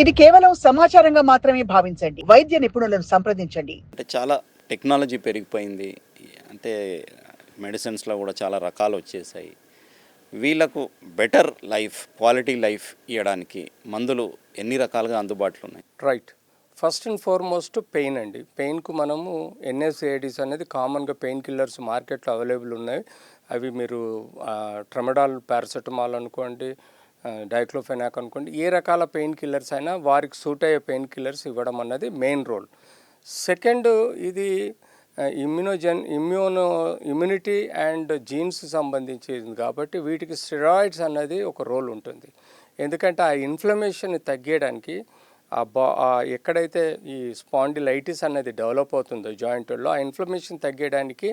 ఇది కేవలం సమాచారంగా మాత్రమే భావించండి. వైద్య నిపుణులను సంప్రదించండి. అంటే చాలా టెక్నాలజీ పెరిగిపోయింది. అంటే మెడిసిన్స్‌లో కూడా చాలా రకాలు వచ్చేసాయి. వీళ్ళకు బెటర్ లైఫ్, క్వాలిటీ లైఫ్ ఇయ్యడానికి మందులు ఎన్ని రకాలుగా అందుబాటులో ఉన్నాయి? Right. First and foremost pain అండి. పెయిన్కు మనము ఎన్ఎస్ఏఐడిస్ అనేది కామన్గా పెయిన్ కిల్లర్స్ మార్కెట్లో అవైలబుల్ ఉన్నాయి. అవి మీరు ట్రమడాల్, పారాసెటమాల్ అనుకోండి, డైక్లోఫెనాక్ అనుకోండి, ఏ రకాల పెయిన్ కిల్లర్స్ అయినా వారికి సూట్ అయ్యే పెయిన్ కిల్లర్స్ ఇవ్వడం అన్నది మెయిన్ రోల్. సెకండ్, ఇది ఇమ్యూనిటీ అండ్ జీన్స్ సంబంధించింది కాబట్టి వీటికి స్టెరాయిడ్స్ అన్నది ఒక రోల్ ఉంటుంది. ఎందుకంటే ఆ ఇన్ఫ్లమేషన్ తగ్గడానికి ఎక్కడైతే ఈ స్పాండిలైటిస్ అనేది డెవలప్ అవుతుందో జాయింట్లో, ఆ ఇన్ఫ్లమేషన్ తగ్గడానికి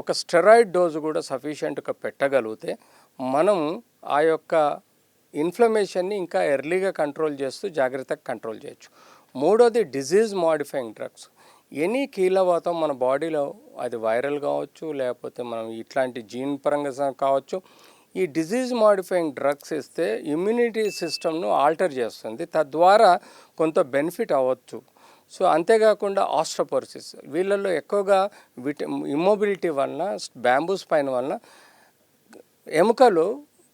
ఒక స్టెరాయిడ్ డోసు కూడా సఫిషియెంట్గా పెట్టగలిగితే మనం ఆ యొక్క ఇన్ఫ్లమేషన్ని ఇంకా ఎర్లీగా కంట్రోల్ చేస్తూ జాగ్రత్తగా కంట్రోల్ చేయొచ్చు. మూడోది డిజీజ్ మాడిఫైయింగ్ డ్రగ్స్. ఎనీ కీలవాతం మన బాడీలో, అది వైరల్ కావచ్చు, లేకపోతే మనం ఇట్లాంటి జీన్ పరంగా కావచ్చు, ఈ డిజీజ్ మాడిఫైయింగ్ డ్రగ్స్ ఇస్తే ఇమ్యూనిటీ సిస్టమ్ను ఆల్టర్ చేస్తుంది, తద్వారా కొంత బెనిఫిట్ అవ్వచ్చు. సో అంతేకాకుండా ఆస్ట్రోపోరోసిస్, వీళ్ళల్లో ఎక్కువగా ఇమ్మొబిలిటీ వలన, బ్యాంబూ స్పైన్ వలన ఎముకలు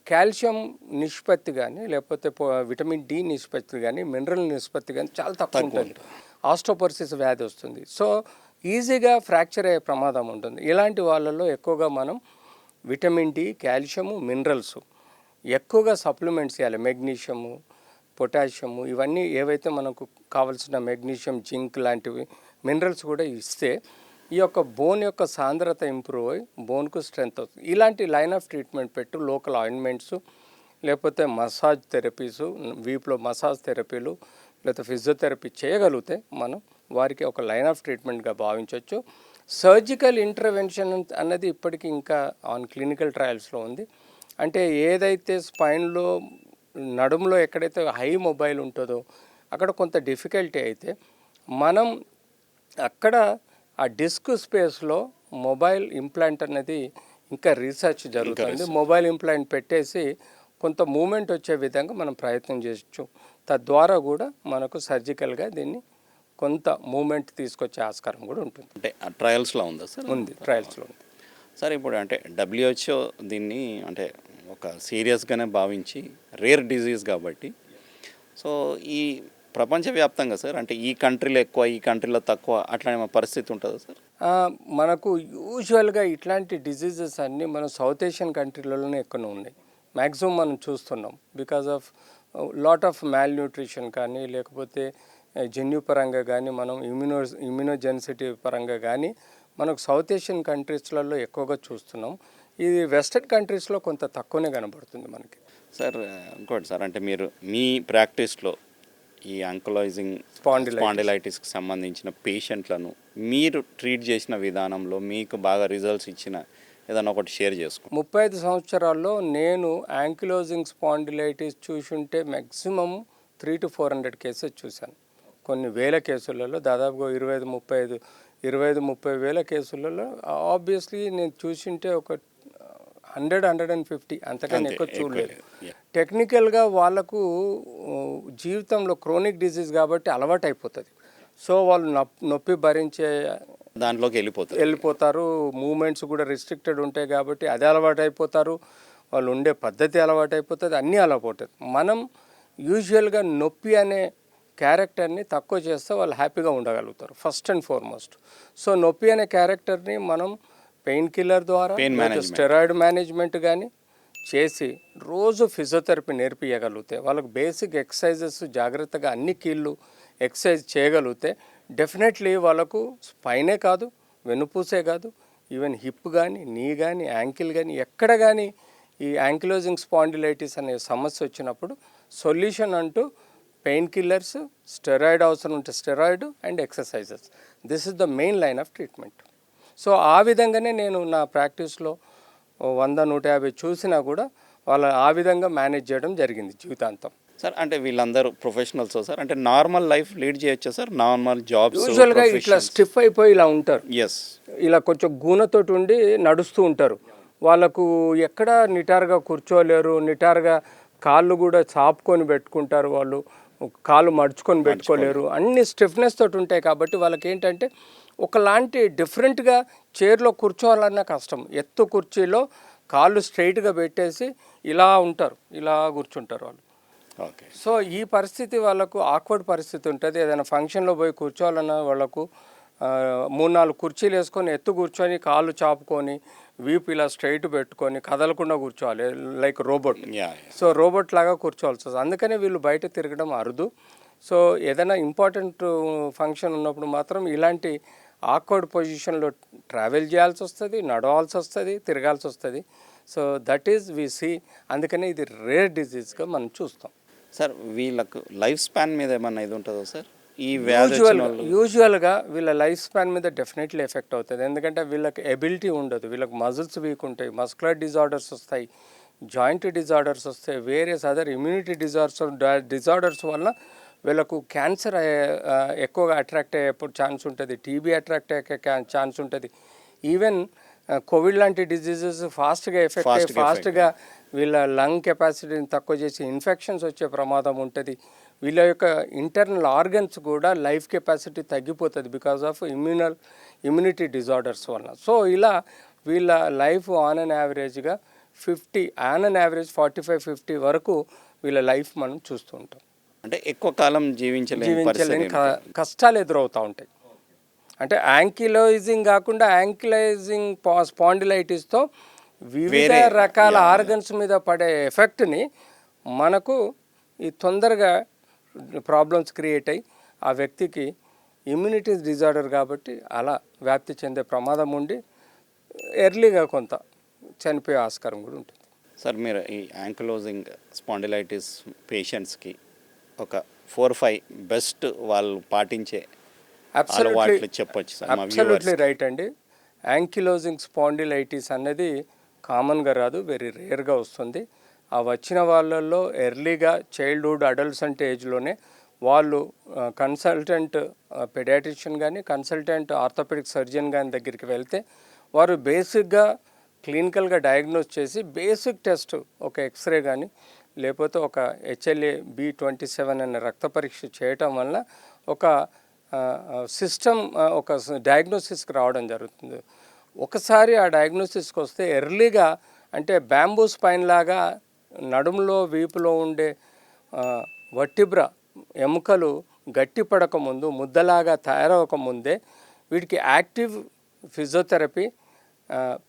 కాల్షియం నిష్పత్తి కానీ, లేకపోతే విటమిన్ డి నిష్పత్తి కానీ, మినరల్ నిష్పత్తి కానీ చాలా తక్కువ ఉంటుంది. ఆస్ట్రోపోరోసిస్ వ్యాధి వస్తుంది. సో ఈజీగా ఫ్రాక్చర్ అయ్యే ప్రమాదం ఉంటుంది. ఇలాంటి వాళ్ళల్లో ఎక్కువగా మనం విటమిన్ డి, కాల్షియము, మినరల్స్ ఎక్కువగా సప్లిమెంట్స్ చేయాలి. మెగ్నీషియము, పొటాషియము, ఇవన్నీ ఏవైతే మనకు కావాల్సిన మెగ్నీషియం, జింక్ లాంటివి మినరల్స్ కూడా ఇస్తే ఈ యొక్క బోన్ యొక్క సాంద్రత ఇంప్రూవ్ అయ్యి బోన్కు స్ట్రెంత్ అవుతుంది. ఇలాంటి లైన్ ఆఫ్ ట్రీట్మెంట్ పెట్టు లోకల్ ఆయింట్మెంట్స్, లేకపోతే మసాజ్ థెరపీసు, వీపులో మసాజ్ థెరపీలు, లేకపోతే ఫిజియోథెరపీ చేయగలిగితే మనం వారికి ఒక లైన్ ఆఫ్ ట్రీట్మెంట్గా భావించవచ్చు. సర్జికల్ ఇంటర్వెన్షన్ అన్నది ఇప్పటికీ ఇంకా ఆన్ క్లినికల్ ట్రయల్స్లో ఉంది. అంటే ఏదైతే స్పైన్లో, నడుములో ఎక్కడైతే హై మొబైల్ ఉంటుందో అక్కడ కొంత డిఫికల్టీ అయితే మనం అక్కడ ఆ డిస్క్ స్పేస్లో మొబైల్ ఇంప్లాంట్ అనేది ఇంకా రీసెర్చ్ జరుగుతుంది. మొబైల్ ఇంప్లాంట్ పెట్టేసి కొంత మూమెంట్ వచ్చే విధంగా మనం ప్రయత్నం చేయొచ్చు. తద్వారా కూడా మనకు సర్జికల్గా దీన్ని కొంత మూమెంట్ తీసుకొచ్చే ఆస్కారం కూడా ఉంటుంది. అంటే ట్రయల్స్లో ఉందా సార్? ఉంది, ట్రయల్స్లో ఉంది సార్. ఇప్పుడు అంటే WHO దీన్ని అంటే ఒక సీరియస్గానే భావించి రేర్ డిజీజ్ కాబట్టి, సో ఈ ప్రపంచవ్యాప్తంగా సార్ అంటే ఈ కంట్రీలో ఎక్కువ, ఈ కంట్రీలో తక్కువ, అట్లా ఏమైనా పరిస్థితి ఉంటుందా సార్? మనకు యూజువల్గా ఇట్లాంటి డిజీజెస్ అన్నీ మన సౌత్ ఏషియన్ కంట్రీలలోనే ఎక్కువ ఉన్నాయి. మ్యాక్సిమం మనం చూస్తున్నాం. Because of lot of mall nutrition కానీ, లేకపోతే జన్యుపరంగా కానీ, మనం ఇమ్యూనోజెన్సిటీ పరంగా కానీ మనకు సౌత్ ఏషియన్ కంట్రీస్లలో ఎక్కువగా చూస్తున్నాం. ఇది వెస్టర్న్ కంట్రీస్లో కొంత తక్కువనే కనబడుతుంది మనకి. సార్ ఇంకోటి సార్, అంటే మీరు మీ ప్రాక్టీస్లో ఈ యాంకలైజింగ్ స్పాండిలైటిస్కి సంబంధించిన పేషెంట్లను మీరు ట్రీట్ చేసిన విధానంలో మీకు బాగా రిజల్ట్స్ ఇచ్చిన ఏదైనా ఒకటి షేర్ చేసుకో. 35 సంవత్సరాల్లో నేను యాంకిలోజింగ్ స్పాండిలైటిస్ చూసుంటే మ్యాక్సిమం 300 to 400 కేసెస్ చూశాను. కొన్ని వేల కేసులలో, దాదాపుగా 25-30 వేల కేసులలో ఆబ్వియస్లీ నేను చూసింటే ఒక 100-150, అంతకన్నా ఎక్కువ చూడలేదు. టెక్నికల్గా వాళ్ళకు జీవితంలో క్రోనిక్ డిసీజ్ కాబట్టి అలవాటు అయిపోతుంది. సో వాళ్ళు నొప్పి భరించే దాంట్లోకి వెళ్ళిపోతారు. మూమెంట్స్ కూడా రిస్ట్రిక్టెడ్ ఉంటాయి కాబట్టి అది అలవాటు అయిపోతారు. వాళ్ళు ఉండే పద్ధతి అలవాటు అయిపోతుంది, అన్నీ అలవాటు. మనం యూజువల్గా నొప్పి అనే క్యారెక్టర్ని తక్కువ చేస్తే వాళ్ళు హ్యాపీగా ఉండగలుగుతారు ఫస్ట్ అండ్ ఫార్మోస్ట్. సో నొప్పి అనే క్యారెక్టర్ని మనం పెయిన్ కిల్లర్ ద్వారా, స్టెరాయిడ్ మేనేజ్మెంట్ కానీ చేసి రోజు ఫిజియోథెరపీ నేర్పించగలిగితే, వాళ్ళకి బేసిక్ ఎక్సర్సైజెస్ జాగ్రత్తగా అన్ని కీళ్ళు ఎక్సర్సైజ్ చేయగలిగితే డెఫినెట్లీ వాళ్ళకు స్పైనే కాదు, వెన్నుపూసే కాదు, ఈవెన్ హిప్ కానీ, నీ కానీ, యాంకిల్ కానీ, ఎక్కడ కానీ ఈ యాంకిలోజింగ్ స్పాండిలైటిస్ అనే సమస్య వచ్చినప్పుడు సొల్యూషన్ అంటూ పెయిన్ కిల్లర్స్, స్టెరాయిడ్ అవసరం ఉంటే steroid and exercises. This is the main line of treatment. So ఆ విధంగానే నేను నా ప్రాక్టీస్లో 100-150 చూసినా కూడా వాళ్ళ ఆ విధంగా మేనేజ్ చేయడం జరిగింది జీవితాంతం. సార్ అంటే వీళ్ళందరూ ప్రొఫెషనల్స్ సార్, అంటే నార్మల్ లైఫ్ లీడ్ చేయొచ్చా సార్? నార్మల్ జాబ్స్ యూజువల్గా ఇట్లా స్టిఫ్ అయిపోయి ఇలా ఉంటారు. ఎస్, ఇలా కొంచెం గూనతోటి ఉండి నడుస్తూ ఉంటారు. వాళ్ళకు ఎక్కడ నిటారుగా కూర్చోలేరు, నిటారుగా కాళ్ళు కూడా చాపుకొని పెట్టుకుంటారు. కాలు మడుచుకొని పెట్టుకోలేరు, అన్ని స్టిఫ్నెస్ తోటి ఉంటాయి. కాబట్టి వాళ్ళకి ఏంటంటే ఒకలాంటి డిఫరెంట్గా చైర్లో కూర్చోవాలన్నా కష్టం. ఎత్తు కుర్చీలో కాళ్ళు స్ట్రైట్గా పెట్టేసి ఇలా ఉంటారు, ఇలా కూర్చుంటారు వాళ్ళు. ఓకే. సో ఈ పరిస్థితి వాళ్ళకు ఆక్వర్డ్ పరిస్థితి ఉంటుంది. ఏదైనా ఫంక్షన్లో పోయి కూర్చోవాలన్నా వాళ్ళకు 3-4 కుర్చీలు వేసుకొని ఎత్తు కూర్చొని కాళ్ళు చాపుకొని వీపు ఇలా స్ట్రైట్ పెట్టుకొని కదలకుండా కూర్చోవాలి, లైక్ రోబోట్. సో రోబోట్ లాగా కూర్చోవాల్సి వస్తుంది. అందుకనే వీళ్ళు బయట తిరగడం అరుదు. సో ఏదైనా ఇంపార్టెంట్ ఫంక్షన్ ఉన్నప్పుడు మాత్రం ఇలాంటి ఆక్వర్డ్ పొజిషన్లో ట్రావెల్ చేయాల్సి వస్తుంది, నడవాల్సి వస్తుంది, తిరగాల్సి వస్తుంది. So that is we see. అందుకనే ఇది రేర్ డిజీజ్గా మనం చూస్తాం. సార్ వీళ్ళకు లైఫ్ స్పాన్ మీద ఏమన్నా ఇది ఉంటుందా సార్? ఈ యూజువల్గా వీళ్ళ లైఫ్ స్పాన్ మీద డెఫినెట్లీ ఎఫెక్ట్ అవుతుంది. ఎందుకంటే వీళ్ళకి ఎబిలిటీ ఉండదు, వీళ్ళకి మజిల్స్ వీక్ ఉంటాయి, మస్కులర్ డిజార్డర్స్ వస్తాయి, జాయింట్ డిజార్డర్స్ వస్తాయి, వేరియస్ అదర్ ఇమ్యూనిటీ డిజార్డర్స్ వల్ల వీళ్ళకు క్యాన్సర్ ఎక్కువగా అట్రాక్ట్ అయ్యే ఛాన్స్ ఉంటుంది, టీబీ అట్రాక్ట్ అయ్యే ఛాన్స్ ఉంటుంది. ఈవెన్ కోవిడ్ లాంటి డిజీజెస్ ఫాస్ట్గా ఎఫెక్ట్ అయ్యి ఫాస్ట్గా వీళ్ళ లంగ్ కెపాసిటీని తక్కువ చేసి ఇన్ఫెక్షన్స్ వచ్చే ప్రమాదం ఉంటుంది. వీళ్ళ యొక్క ఇంటర్నల్ ఆర్గన్స్ కూడా లైఫ్ కెపాసిటీ తగ్గిపోతుంది బికాస్ ఆఫ్ ఇమ్యూనిటీ డిజార్డర్స్ వలన. సో ఇలా వీళ్ళ లైఫ్ ఆన్ అన్ యావరేజ్గా 45-50 వరకు వీళ్ళ లైఫ్ మనం చూస్తూ ఉంటాం. అంటే ఎక్కువ కాలం జీవించలేని కష్టాలు ఎదురవుతూ ఉంటాయి. అంటే యాంకిలోయిజింగ్ కాకుండా యాంకిలైజింగ్ స్పాండిలైటిస్తో వివిధ రకాల ఆర్గన్స్ మీద పడే ఎఫెక్ట్ని మనకు ఈ తొందరగా ప్రాబ్లమ్స్ క్రియేట్ అయ్యి ఆ వ్యక్తికి ఇమ్యూనిటీ డిజార్డర్ కాబట్టి అలా వ్యాప్తి చెందే ప్రమాదం ఉండి ఎర్లీగా కొంత చనిపోయే ఆస్కారం కూడా ఉంటుంది. సార్ మీరు ఈ యాంకిలోజింగ్ స్పాండిలైటిస్ పేషెంట్స్కి ఒక 4-5 బెస్ట్ వాళ్ళు పాటించే అలవాట్లు చెప్పొచ్చు సార్? అబ్సల్యూట్లీ రైట్ అండి. యాంకిలోజింగ్ స్పాండిలైటిస్ అనేది కామన్గా రాదు, వెరీ రేర్గా వస్తుంది. ఆ వచ్చిన వాళ్ళల్లో ఎర్లీగా చైల్డ్హుడ్ అడల్ట్సెంట్ ఏజ్లోనే వాళ్ళు కన్సల్టెంట్ పెడియాట్రిషియన్ కానీ కన్సల్టెంట్ ఆర్థోపెడిక్ సర్జన్ కానీ దగ్గరికి వెళ్తే వారు బేసిక్గా క్లినికల్గా డయాగ్నోస్ చేసి బేసిక్ టెస్ట్ ఒక ఎక్స్రే కానీ లేకపోతే ఒక HLA-B27 అనే రక్త పరీక్ష చేయటం వల్ల ఒక సిస్టమ్ ఒక డయాగ్నోసిస్కి రావడం జరుగుతుంది. ఒకసారి ఆ డయాగ్నోసిస్కి వస్తే ఎర్లీగా అంటే బ్యాంబూ స్పైన్ లాగా నడుములో వీపులో ఉండే వర్టిబ్రా ఎముకలు గట్టిపడకముందు ముద్దలాగా తయారవకముందే వీటికి active physiotherapy,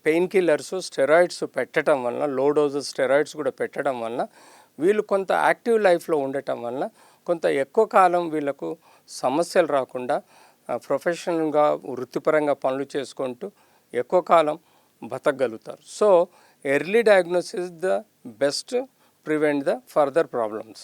pain killers, steroids పెట్టడం వలన, లో డోసెస్ స్టెరాయిడ్స్ కూడా పెట్టడం వలన వీళ్ళు కొంత యాక్టివ్ లైఫ్లో ఉండటం వలన కొంత ఎక్కువ కాలం వీళ్ళకు సమస్యలు రాకుండా ప్రొఫెషనల్గా వృత్తిపరంగా పనులు చేసుకుంటూ ఎక్కువ కాలం బతకగలుగుతారు. So early diagnosis the best prevent the further problems.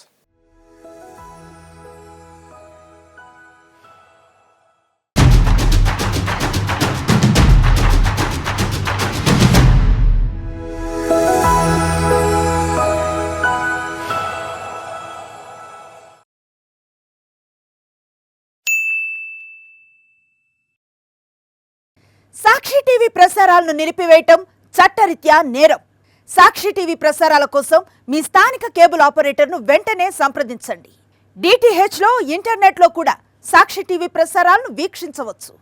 Sakshi TV ప్రసారాలను నిలిపివేయటం చట్టరీత్యా నేరం. సాక్షి టీవీ ప్రసారాల కోసం మీ స్థానిక కేబుల్ ఆపరేటర్ను వెంటనే సంప్రదించండి. DTHలో ఇంటర్నెట్లో కూడా సాక్షి టీవీ ప్రసారాలను వీక్షించవచ్చు.